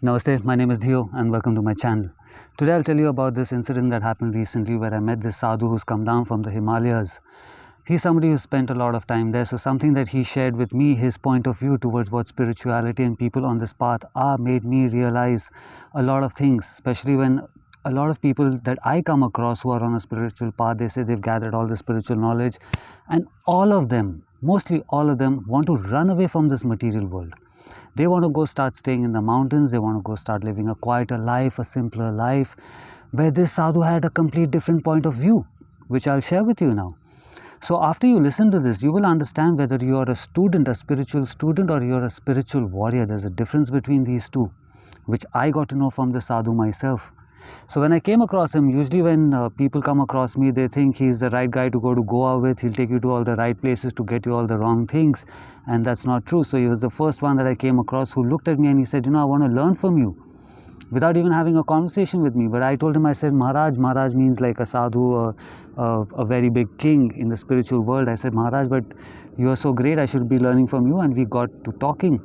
Namaste, my name is Dhieyo and welcome to my channel. Today I'll tell you about this incident that happened recently where I met this sadhu who's come down from the Himalayas. He's somebody who spent a lot of time there, so something that he shared with me, his point of view towards what spirituality and people on this path are, made me realize a lot of things, especially when a lot of people that I come across who are on a spiritual path, they say they've gathered all the spiritual knowledge, and all of them, mostly all of them, want to run away from this material world. They want to go start staying in the mountains, they want to go start living a quieter life, a simpler life, where this sadhu had a complete different point of view, which I'll share with you now. So after you listen to this, you will understand whether you are a student, a spiritual student, or you're a spiritual warrior. There's a difference between these two, which I got to know from the sadhu myself. So when I came across him, usually when people come across me, they think he's the right guy to go to Goa with. He'll take you to all the right places to get you all the wrong things. And that's not true. So he was the first one that I came across who looked at me and he said, I want to learn from you, without even having a conversation with me. But I told him, I said, Maharaj means like a sadhu, a very big king in the spiritual world. I said, Maharaj, but you are so great, I should be learning from you. And we got to talking.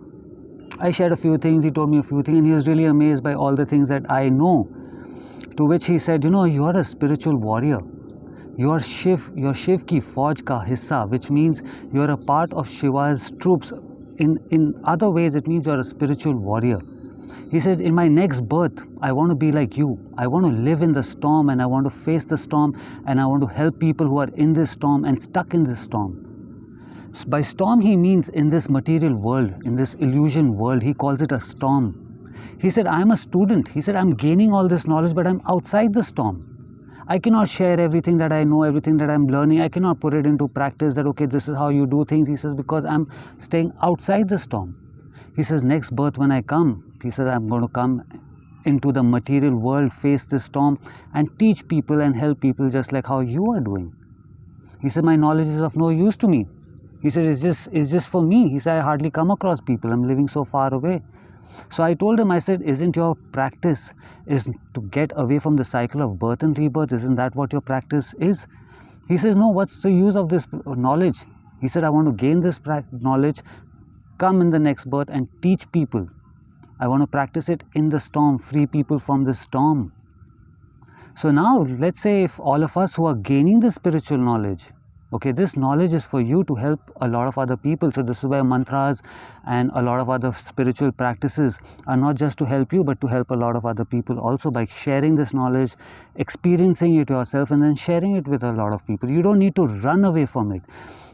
I shared a few things, he told me a few things, and he was really amazed by all the things that I know. To which he said, you are a spiritual warrior. You are Shiv ki Fauj ka hissa, which means you are a part of Shiva's troops. In other ways, it means you are a spiritual warrior. He said, in my next birth, I want to be like you. I want to live in the storm and I want to face the storm and I want to help people who are in this storm and stuck in this storm. By storm, he means in this material world, in this illusion world, he calls it a storm. He said, I'm a student. He said, I'm gaining all this knowledge, but I'm outside the storm. I cannot share everything that I know, everything that I'm learning. I cannot put it into practice that, okay, this is how you do things. He says, because I'm staying outside the storm. He says, next birth when I come, he says, I'm going to come into the material world, face this storm and teach people and help people just like how you are doing. He said, my knowledge is of no use to me. He said, it's just for me. He said, I hardly come across people. I'm living so far away. So I told him, I said, isn't your practice is to get away from the cycle of birth and rebirth? Isn't that what your practice is? He says, no, what's the use of this knowledge? He said, I want to gain this knowledge, come in the next birth and teach people. I want to practice it in the storm, free people from the storm. So now, let's say if all of us who are gaining the spiritual knowledge, okay, this knowledge is for you to help a lot of other people. So this is why mantras and a lot of other spiritual practices are not just to help you, but to help a lot of other people also by sharing this knowledge, experiencing it yourself, and then sharing it with a lot of people. You don't need to run away from it.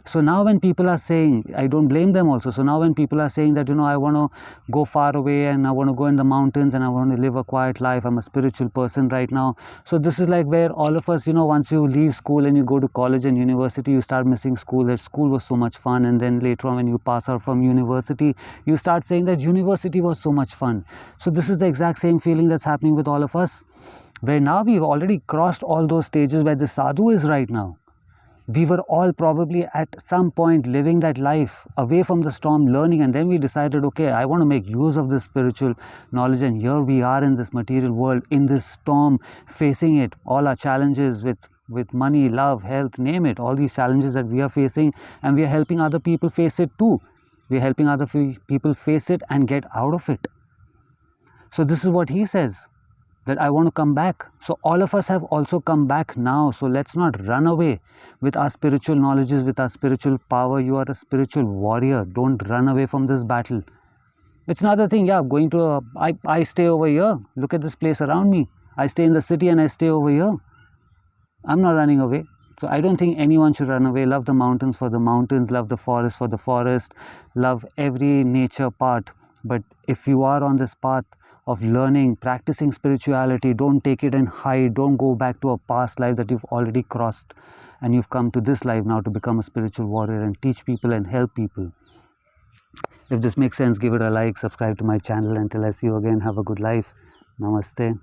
So now when people are saying, I don't blame them also. So now when people are saying that, I want to go far away and I want to go in the mountains and I want to live a quiet life. I'm a spiritual person right now. So this is like where all of us, once you leave school and you go to college and university, you start missing school. That school was so much fun. And then later on when you pass out from university, you start saying that university was so much fun. So this is the exact same feeling that's happening with all of us. Where now we've already crossed all those stages where the sadhu is right now. We were all probably at some point living that life away from the storm, learning, and then we decided, okay, I want to make use of this spiritual knowledge, and here we are in this material world, in this storm, facing it, all our challenges with money, love, health, name it, all these challenges that we are facing, and we are helping other people face it too. We are helping other people face it and get out of it. So this is what he says, that I want to come back. So all of us have also come back now. So let's not run away with our spiritual knowledges, with our spiritual power. You are a spiritual warrior. Don't run away from this battle. It's another thing, yeah, going to I stay over here. Look at this place around me. I stay in the city and I stay over here. I'm not running away. So I don't think anyone should run away. Love the mountains for the mountains. Love the forest for the forest. Love every nature part. But if you are on this path of learning, practicing spirituality, don't take it and hide. Don't go back to a past life that you've already crossed and you've come to this life now to become a spiritual warrior and teach people and help people. If this makes sense, give it a like, subscribe to my channel. Until I see you again, have a good life. Namaste.